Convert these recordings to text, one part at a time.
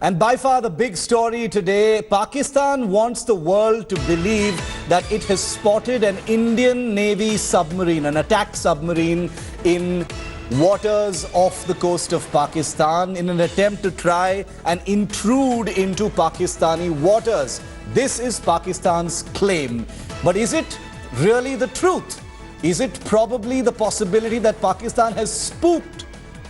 And by far the big story today, Pakistan wants the world to believe that it has spotted an Indian Navy submarine, an attack submarine in waters off the coast of Pakistan in an attempt to try and intrude into Pakistani waters. This is Pakistan's claim. But is it really the truth? Is it probably the possibility that Pakistan has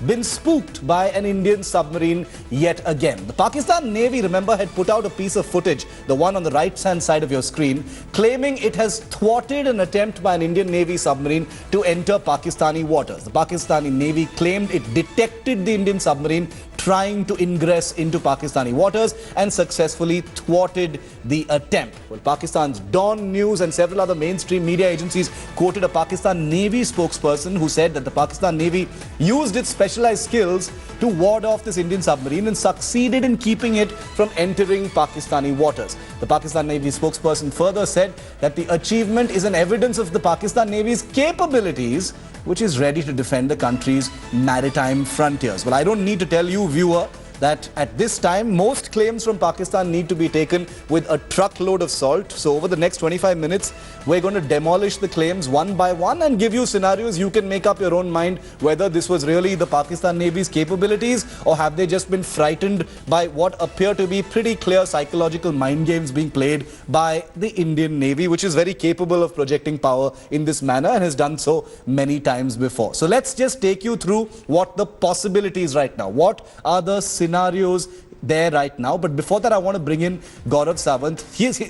been spooked by an Indian submarine yet again? The Pakistan Navy, remember, had put out a piece of footage, the one on the right-hand side of your screen, claiming it has thwarted an attempt by an Indian Navy submarine to enter Pakistani waters. The Pakistani Navy claimed it detected the Indian submarine trying to ingress into Pakistani waters and successfully thwarted the attempt. Well, Pakistan's Dawn News and several other mainstream media agencies quoted a Pakistan Navy spokesperson who said that the Pakistan Navy used its specialized skills to ward off this Indian submarine and succeeded in keeping it from entering Pakistani waters. The Pakistan Navy spokesperson further said that the achievement is an evidence of the Pakistan Navy's capabilities, which is ready to defend the country's maritime frontiers. Well, I don't need to tell you, viewer, that at this time, most claims from Pakistan need to be taken with a truckload of salt. So over the next 25 minutes, we're going to demolish the claims one by one and give you scenarios. You can make up your own mind whether this was really the Pakistan Navy's capabilities or have they just been frightened by what appear to be pretty clear psychological mind games being played by the Indian Navy, which is very capable of projecting power in this manner and has done so many times before. So let's just take you through what the possibilities right now. What are the scenarios there right now? But before that, I want to bring in Gaurav Sawant.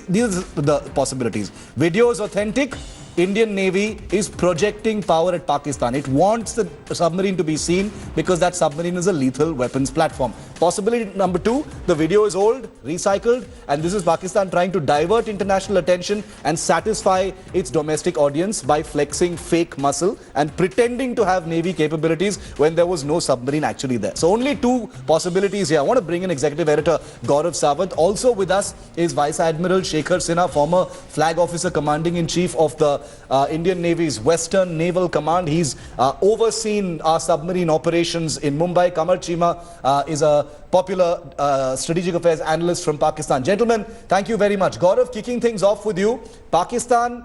These are the possibilities. Video is authentic. Indian Navy is projecting power at Pakistan. It wants the submarine to be seen because that submarine is a lethal weapons platform. Possibility number two, the video is old, recycled, and this is Pakistan trying to divert international attention and satisfy its domestic audience by flexing fake muscle and pretending to have Navy capabilities when there was no submarine actually there. So only two possibilities here. I want to bring in Executive Editor Gaurav Sawant. Also with us is Vice Admiral Shekhar Sinha, former Flag Officer Commanding-in-Chief of the Indian Navy's Western Naval Command. He's overseen our submarine operations in Mumbai. Kamal Chima is a popular strategic affairs analyst from Pakistan. Gentlemen, thank you very much. Gaurav, kicking things off with you. Pakistan,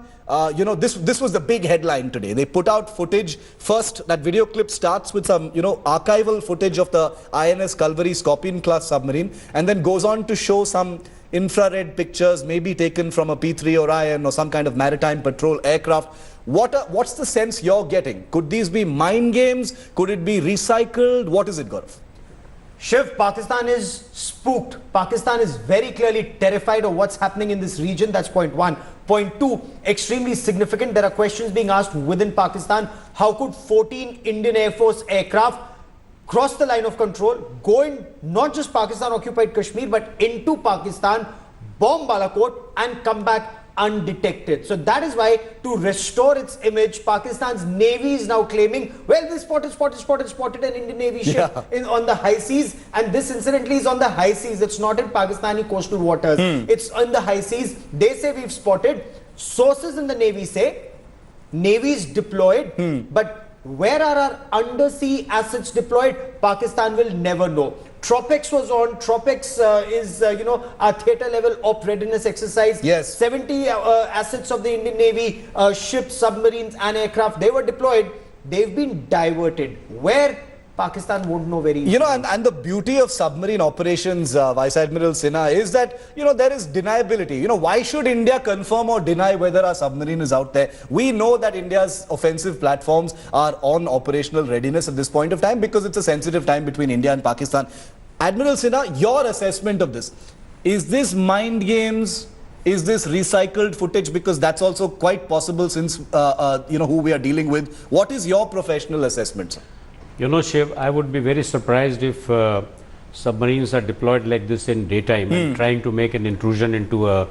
this was the big headline today. They put out footage. First, that video clip starts with some, archival footage of the INS Kalvari Scorpion-class submarine and then goes on to show some infrared pictures, maybe taken from a P-3 Orion or some kind of maritime patrol aircraft. What's the sense you're getting? Could these be mind games? Could it be recycled? What is it, Gaurav? Shiv, Pakistan is spooked. Pakistan is very clearly terrified of what's happening in this region. That's point one. Point two, extremely significant. There are questions being asked within Pakistan. How could 14 Indian Air Force aircraft cross the line of control, go in not just Pakistan-occupied Kashmir, but into Pakistan, bomb Balakot, and come back undetected? So that is why, to restore its image, Pakistan's Navy is now claiming, well, we spotted an Indian Navy ship on the high seas, and this incidentally is on the high seas. It's not in Pakistani coastal waters. It's on the high seas. They say we've spotted. Sources in the Navy say Navy's deployed, but where are our undersea assets deployed? Pakistan will never know. Tropex was on. Tropex is, our theatre level op readiness exercise. Yes. 70 assets of the Indian Navy, ships, submarines and aircraft, they were deployed. They've been diverted. Where? Pakistan won't know very easily. And the beauty of submarine operations, Vice Admiral Sinha, is that, there is deniability. Why should India confirm or deny whether our submarine is out there? We know that India's offensive platforms are on operational readiness at this point of time because it's a sensitive time between India and Pakistan. Admiral Sinha, your assessment of this. Is this mind games? Is this recycled footage? Because that's also quite possible since, who we are dealing with. What is your professional assessment, sir? Shiv, I would be very surprised if submarines are deployed like this in daytime and trying to make an intrusion into a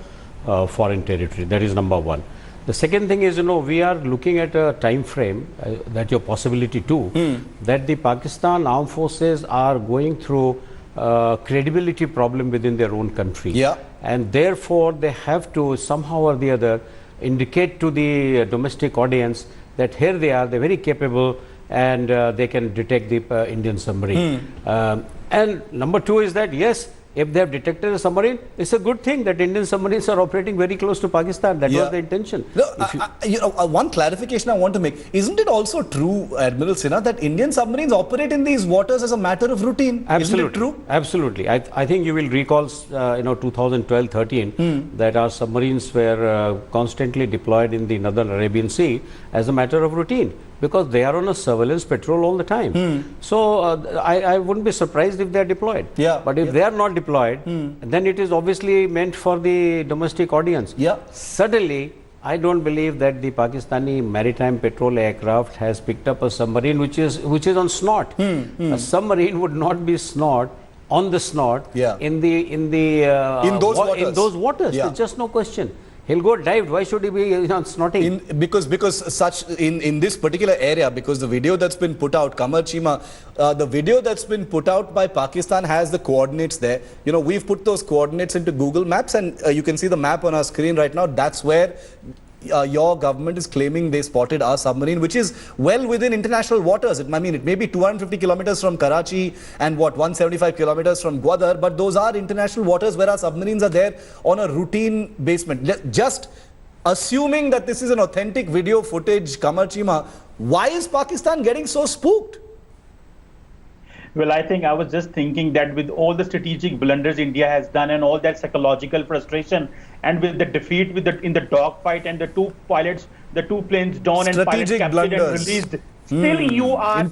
foreign territory. That is number one. The second thing is, we are looking at a time frame, that your possibility too, that the Pakistan armed forces are going through credibility problem within their own country. Yeah. And therefore, they have to somehow or the other indicate to the domestic audience that here they are, they're very capable, and they can detect the Indian submarine. And number two is that, yes, if they have detected a submarine, it's a good thing that Indian submarines are operating very close to Pakistan. That was the intention. No, one clarification I want to make. Isn't it also true, Admiral Sinha, that Indian submarines operate in these waters as a matter of routine? Absolutely. Isn't it true? Absolutely. I think you will recall, 2012-13, that our submarines were constantly deployed in the Northern Arabian Sea as a matter of routine, because they are on a surveillance patrol all the time. So I wouldn't be surprised if they are deployed. But if they are not deployed, then it is obviously meant for the domestic audience. Suddenly, I don't believe that the Pakistani maritime patrol aircraft has picked up a submarine which is on snort. A submarine would not be on the snort in those waters. There's just no question. He'll go dived. Why should he be snorting? Because in this particular area, because the video that's been put out, Kamar Chima, the video that's been put out by Pakistan has the coordinates there. We've put those coordinates into Google Maps, and you can see the map on our screen right now. That's where your government is claiming they spotted our submarine, which is well within international waters. It may be 250 kilometers from Karachi and 175 kilometers from Gwadar, but those are international waters where our submarines are there on a routine basis. Just assuming that this is an authentic video footage, Kamar Chima, why is Pakistan getting so spooked? Well, I think I was just thinking that with all the strategic blunders India has done and all that psychological frustration, and with the defeat in the dogfight and the two pilots, the two planes down and pilots captured and released, still you are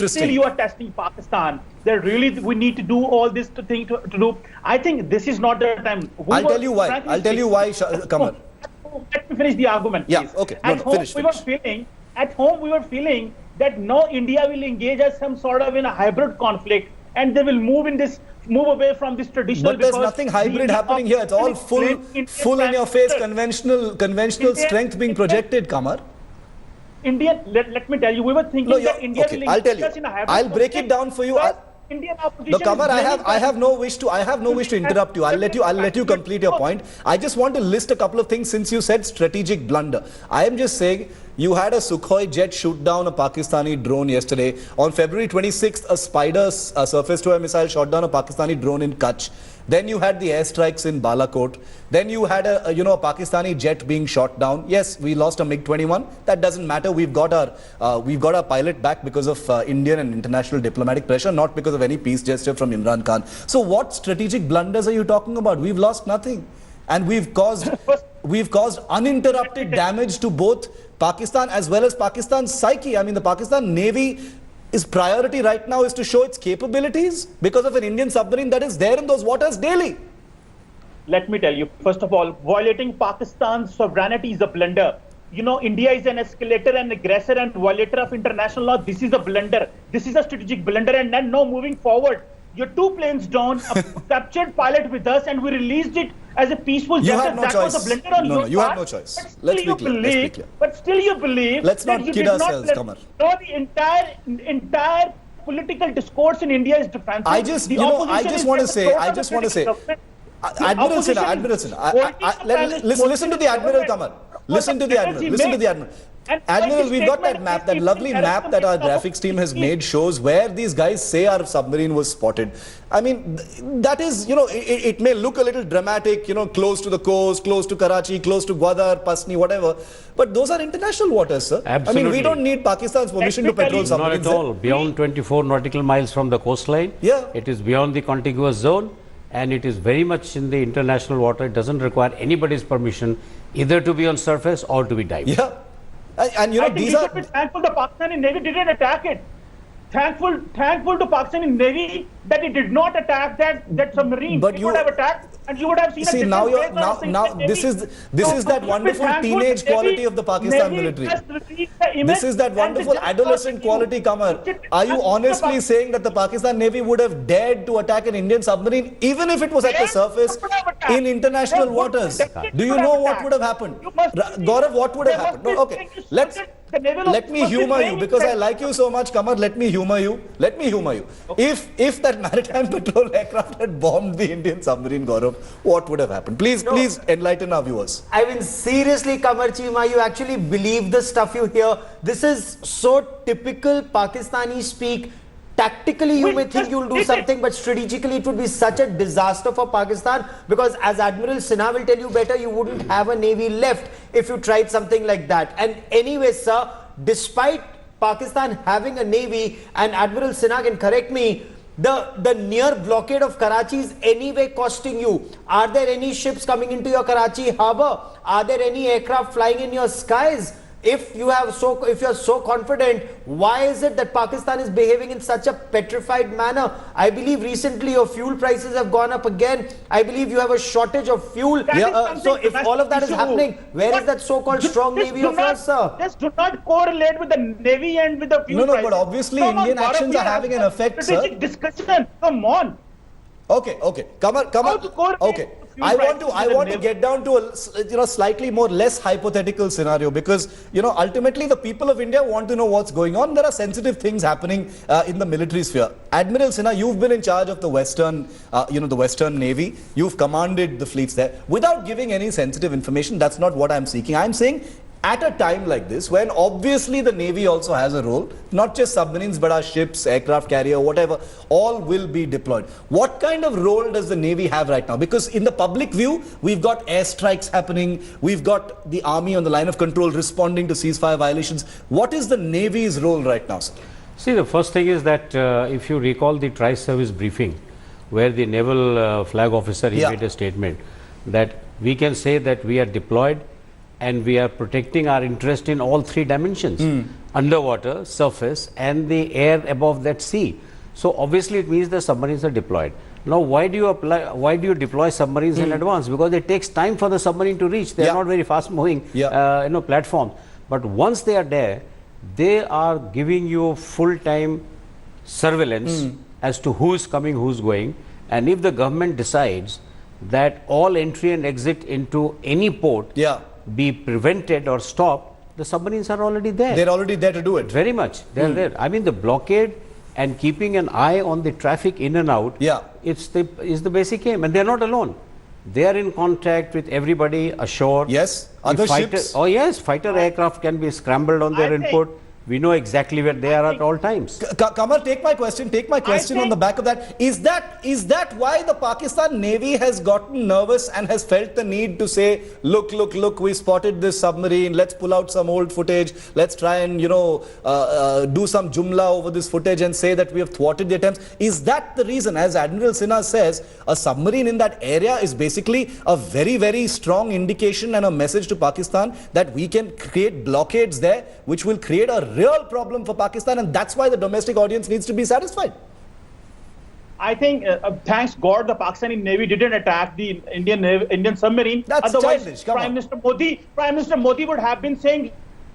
testing Pakistan. That really we need to do all this to do. I think this is not the time. I'll tell you why, Kamar. Let me finish the argument, please. Yeah, okay. At home, we were feeling that no, India will engage as some sort of in a hybrid conflict, and they will move away from this traditional. But there's nothing hybrid happening here. It's all full in your face, conventional strength being projected, Kamar. Let me tell you, we were thinking that India will engage us in a hybrid. I'll break it down for you. Indian opposition. No, Kamar, I have no wish to interrupt you. I'll let you complete your point. I just want to list a couple of things since you said strategic blunder. I am just saying you had a Sukhoi jet shoot down a Pakistani drone yesterday. On February 26th, a Spider surface-to-air missile shot down a Pakistani drone in Kutch. Then you had the airstrikes in Balakot. Then you had a Pakistani jet being shot down. Yes, we lost a MiG-21. That doesn't matter. We've got our pilot back because of Indian and international diplomatic pressure, not because of any peace gesture from Imran Khan. So what strategic blunders are you talking about? We've lost nothing, and we've caused uninterrupted damage to both Pakistan as well as Pakistan's psyche. I mean, the Pakistan Navy. Its priority right now is to show its capabilities because of an Indian submarine that is there in those waters daily. Let me tell you, first of all, violating Pakistan's sovereignty is a blunder. India is an escalator and aggressor and violator of international law. This is a blunder. This is a strategic blunder. And then now moving forward, your two planes down, a captured pilot with us, and we released it as a peaceful gesture. That was a blunder on your part. You had no choice. Let's be clear. But still you believe. Let's not kid ourselves, Kamar. No, the entire political discourse in India is defensive. I just want to say, Admiral Sinha, listen to the Admiral, Kamar. Listen to the Admiral. Admiral, we've got that map, that lovely map that our graphics team has made, shows where these guys say our submarine was spotted. I mean, that is, it may look a little dramatic, close to the coast, close to Karachi, close to Gwadar, Pasni, whatever. But those are international waters, sir. Absolutely. I mean, we don't need Pakistan's permission to patrol submarines. Not at all. Beyond 24 nautical miles from the coastline. Yeah. It is beyond the contiguous zone, and it is very much in the international water. It doesn't require anybody's permission either to be on surface or to be dived. Yeah. And these are thankful the Pakistani Navy didn't attack it. Thankful to Pakistani Navy that it did not attack that submarine. But it would have attacked, and you would have seen. See, now this is that wonderful teenage quality of the Pakistan military. This is that wonderful adolescent quality, Kamar. Are you honestly saying that the Pakistan Navy would have dared to attack an Indian submarine, even if it was at the surface in international waters? Do you know what would have happened? Gaurav, what would have happened? No, okay, let me humor you, because I like you so much, Kamar. Let me humor you. Okay. If that maritime patrol aircraft had bombed the Indian submarine, Gaurav, what would have happened? Please enlighten our viewers. I mean, seriously, Kamar Chima, you actually believe the stuff you hear? This is so typical Pakistani speak. tactically you We may think just you'll do did it. something, but strategically it would be such a disaster for Pakistan, because as Admiral Sinha will tell you better, you wouldn't have a navy left if you tried something like that. And anyway, sir, despite Pakistan having a navy, and Admiral Sinha can correct me, the near blockade of Karachi is anyway costing you. Are there any ships coming into your Karachi harbour? Are there any aircraft flying in your skies? If you're so confident, why is it that Pakistan is behaving in such a petrified manner? I believe recently your fuel prices have gone up again. I believe you have a shortage of fuel. So if all of that is happening, where is that so-called strong navy of yours, sir? Just do not correlate with the navy and with the fuel No, prices. but obviously Come on, Indian Gaurav, actions we are having an effect, sir. strategic discussion. Come on. Okay. Come How to on. correlate Okay. fuel I prices want with to the get down to a slightly more less hypothetical scenario, because ultimately the people of India want to know what's going on. There are sensitive things happening in the military sphere. Admiral Sinha, you've been in charge of the Western Navy. You've commanded the fleets there. Without giving any sensitive information, that's not what I'm seeking. I'm saying, at a time like this, when obviously the Navy also has a role, not just submarines, but our ships, aircraft carrier, whatever, all will be deployed. What kind of role does the Navy have right now? Because in the public view, we've got airstrikes happening, we've got the army on the line of control responding to ceasefire violations. What is the Navy's role right now, sir? See, the first thing is that if you recall the tri-service briefing, where the naval flag officer he made a statement that we can say that we are deployed and we are protecting our interest in all three dimensions, underwater, surface, and the air above that sea. So obviously it means the submarines are deployed. Now, why do you deploy submarines in advance? Because it takes time for the submarine to reach. They are not very fast moving platforms. But once they are there, they are giving you full-time surveillance as to who's coming, who's going. And if the government decides that all entry and exit into any port be prevented or stopped, the submarines are already there. They're already there to do it. Very much. They're there. I mean, the blockade and keeping an eye on the traffic in and out is the basic aim. And they're not alone. They are in contact with everybody ashore. Yes. Other ships. Oh, yes. Fighter aircraft can be scrambled on their input. We know exactly where they are at all times. Kamar, take my question. Take my question on the back of that. Is that why the Pakistan Navy has gotten nervous and has felt the need to say, look, we spotted this submarine. Let's pull out some old footage. Let's try and, do some jumla over this footage and say that we have thwarted the attempts. Is that the reason? As Admiral Sinha says, a submarine in that area is basically a very, very strong indication and a message to Pakistan that we can create blockades there, which will create a real problem for Pakistan, and that's why the domestic audience needs to be satisfied. I think, thanks God, the Pakistani Navy didn't attack the Indian submarine. That's Otherwise, childish. Prime Minister Modi would have been saying,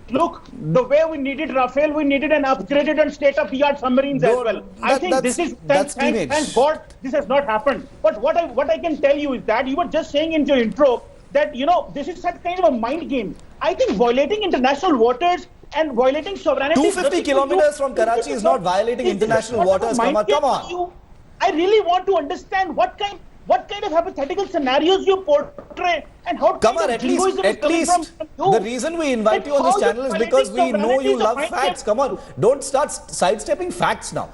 look, the way we needed Rafale, we needed an upgraded and state-of-the-art submarines as well. I think this is, thank God, this has not happened. But what I can tell you is that you were just saying in your intro that, this is such kind of a mind game. I think violating international waters and violating sovereignty. 250 kilometers from Karachi is not violating international waters. Come on. I really want to understand what kind of hypothetical scenarios you portray and how at least the reason we invite you on this channel is because we know you love facts. Come on, don't start sidestepping facts now.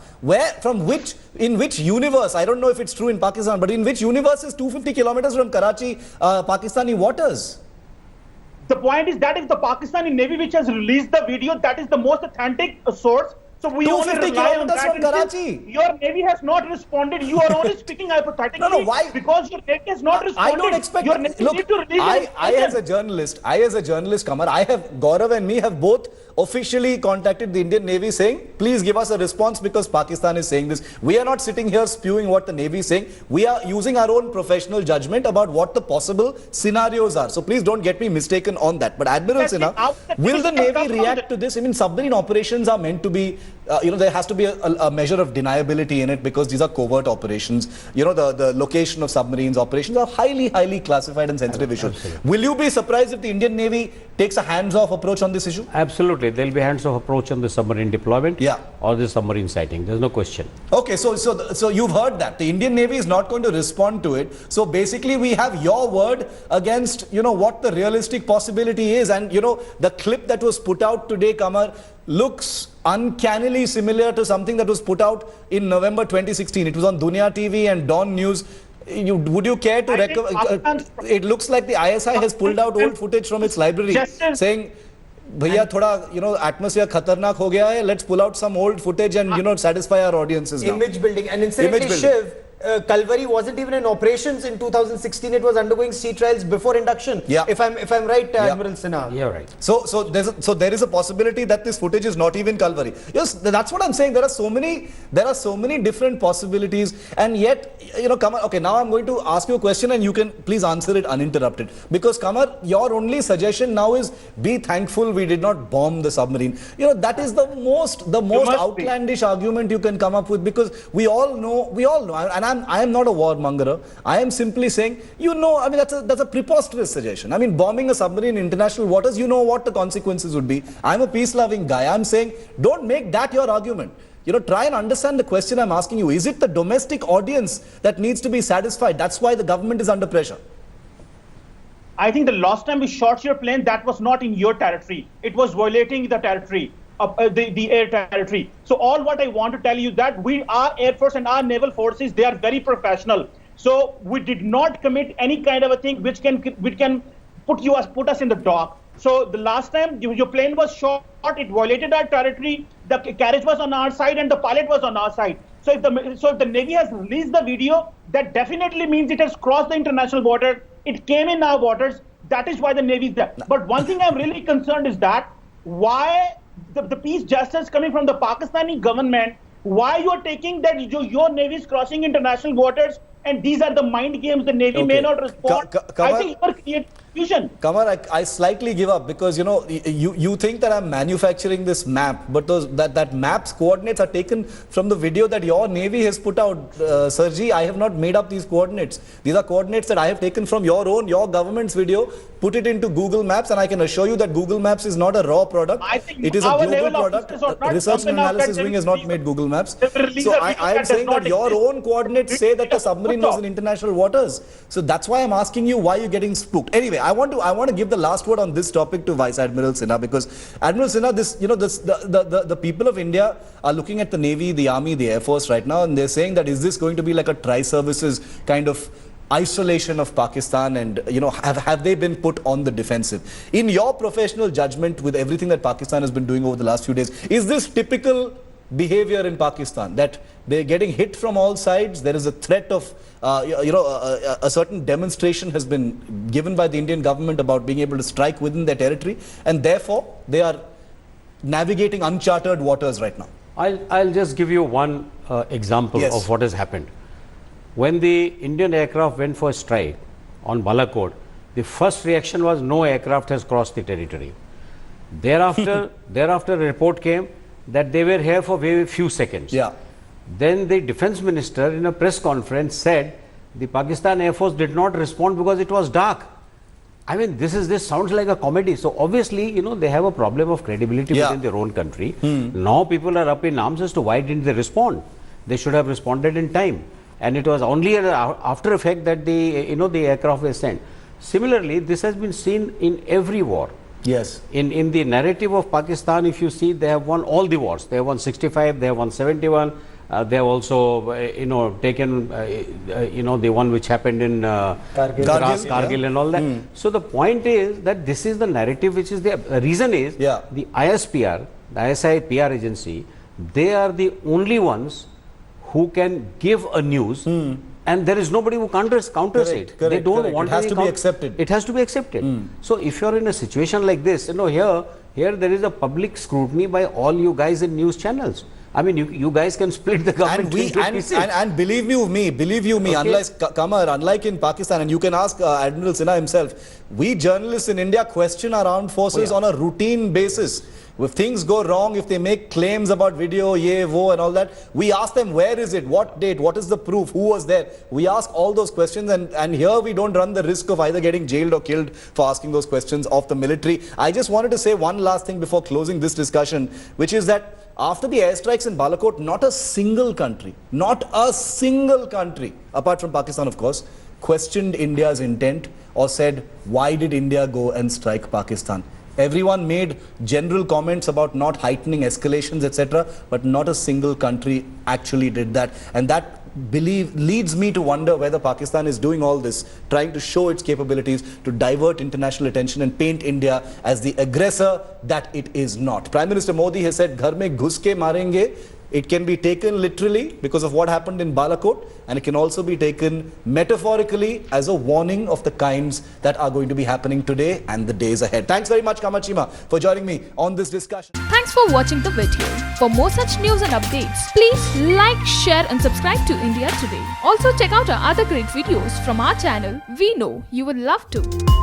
In which universe, I don't know if it's true in Pakistan, but in which universe is 250 kilometers from Karachi Pakistani waters? The point is that if the Pakistani Navy, which has released the video, that is the most authentic source. So we only rely on that. From Karachi. Your Navy has not responded. You are only speaking hypothetically. No, why? Because your Navy has not responded. I don't expect. Your Navy Look, need to release I as a journalist, Kamar, Gaurav and me have both officially contacted the Indian Navy saying, please give us a response because Pakistan is saying this. We are not sitting here spewing what the Navy is saying. We are using our own professional judgment about what the possible scenarios are. So please don't get me mistaken on that. But Admiral Sinha, will the Navy react to this? I mean, submarine operations are meant to be, there has to be a measure of deniability in it because these are covert operations. The location of submarines operations are highly, highly classified and sensitive issues. Absolutely. Will you be surprised if the Indian Navy takes a hands-off approach on this issue? Absolutely. There will be hands-off approach on the submarine deployment or the submarine sighting. There's no question. Okay, so you've heard that. The Indian Navy is not going to respond to it. So basically we have your word against, what the realistic possibility is. And, the clip that was put out today, Kamar, looks uncannily similar to something that was put out in November 2016. It was on Dunia TV and Dawn News. Would you care to recommend? It looks like the ISI has pulled out old footage from its library saying, Bhaiya, thoda, atmosphere khatarnak ho gaya hai. Let's pull out some old footage and, satisfy our audiences now. Image building. And incidentally, Shiv, Kalvari wasn't even in operations in 2016. It was undergoing sea trials before induction. Yeah. If I'm right, Admiral Sinha. You're right. So there is a possibility that this footage is not even Kalvari. Yes, that's what I'm saying. There are so many different possibilities, and yet, Kamar. Okay, now I'm going to ask you a question, and you can please answer it uninterrupted. Because Kamar, your only suggestion now is be thankful we did not bomb the submarine. That is the most outlandish argument you can come up with, because we all know, and I am not a warmonger. I am simply saying, that's a preposterous suggestion. I mean, bombing a submarine in international waters, you know what the consequences would be. I'm a peace-loving guy. I'm saying, don't make that your argument. Try and understand the question I'm asking you. Is it the domestic audience that needs to be satisfied? That's why the government is under pressure. I think the last time we shot your plane, that was not in your territory. It was violating the territory. The air territory. So all what I want to tell you that our Air Force and our naval forces, they are very professional. So we did not commit any kind of a thing which can put us in the dock. So the last time your plane was shot, it violated our territory. The carriage was on our side and the pilot was on our side. So if the Navy has released the video, that definitely means it has crossed the international border. It came in our waters. That is why the Navy is there. But one thing I'm really concerned is that why the peace gestures coming from the Pakistani government, why you are taking that your Navy is crossing international waters, and these are the mind games. The Navy may not respond. I think you are creating confusion. Kamar, I slightly give up, because you think that I'm manufacturing this map, but that map's coordinates are taken from the video that your Navy has put out. Sirji, I have not made up these coordinates. These are coordinates that I have taken from your government's video, put it into Google Maps, and I can assure you that Google Maps is not a raw product. I think it is a global product. Research and analysis wing has not made Google Maps. So I am saying that your own coordinates say that the submarine was in international waters. So that's why I'm asking you why you're getting spooked. Anyway, I want to give the last word on this topic to Vice Admiral Sinha, because Admiral Sinha, the people of India are looking at the Navy, the Army, the Air Force right now, and they're saying that is this going to be like a tri-services kind of isolation of Pakistan, and have they been put on the defensive? In your professional judgment, with everything that Pakistan has been doing over the last few days, is this typical behavior in Pakistan, that they're getting hit from all sides? There is a threat of a certain demonstration has been given by the Indian government about being able to strike within their territory, and therefore they are navigating uncharted waters right now. I'll just give you one example of what has happened. When the Indian aircraft went for a strike on Balakot, the first reaction was no aircraft has crossed the territory. Thereafter a report came that they were here for very few seconds. Yeah. Then the defense minister in a press conference said the Pakistan Air Force did not respond because it was dark. I mean, this sounds like a comedy. So obviously, they have a problem of credibility within their own country. Now people are up in arms as to why didn't they respond. They should have responded in time. And it was only after effect that the aircraft was sent. Similarly, this has been seen in every war. Yes. In the narrative of Pakistan, if you see, they have won all the wars. They have won 65, they have won 71. They have also, taken, the one which happened in Kargil and all that. So the point is that this is the narrative which is there. The reason is the ISPR, the ISI PR agency, they are the only ones who can give a news, and there is nobody who counters it. They don't want it has to be accepted. It has to be accepted. So if you're in a situation like this, here there is a public scrutiny by all you guys in news channels. I mean, you guys can split the government into pieces. And believe you me, unlike in Pakistan, and you can ask Admiral Sinha himself, we journalists in India question our armed forces on a routine basis. If things go wrong, if they make claims about video, and all that, we ask them, where is it, what date, what is the proof, who was there? We ask all those questions, and here we don't run the risk of either getting jailed or killed for asking those questions of the military. I just wanted to say one last thing before closing this discussion, which is that after the airstrikes in Balakot, not a single country, apart from Pakistan of course, questioned India's intent or said, why did India go and strike Pakistan? Everyone made general comments about not heightening escalations, etc., but not a single country actually did that. And that leads me to wonder whether Pakistan is doing all this, trying to show its capabilities to divert international attention and paint India as the aggressor that it is not. Prime Minister Modi has said, "Ghar mein ghus ke marenge." It can be taken literally because of what happened in Balakot, and it can also be taken metaphorically as a warning of the kinds that are going to be happening today and the days ahead. Thanks very much, Kamachima, for joining me on this discussion. Thanks for watching the video. For more such news and updates, please like, share and subscribe to India Today. Also check out our other great videos from our channel. We know you will love to.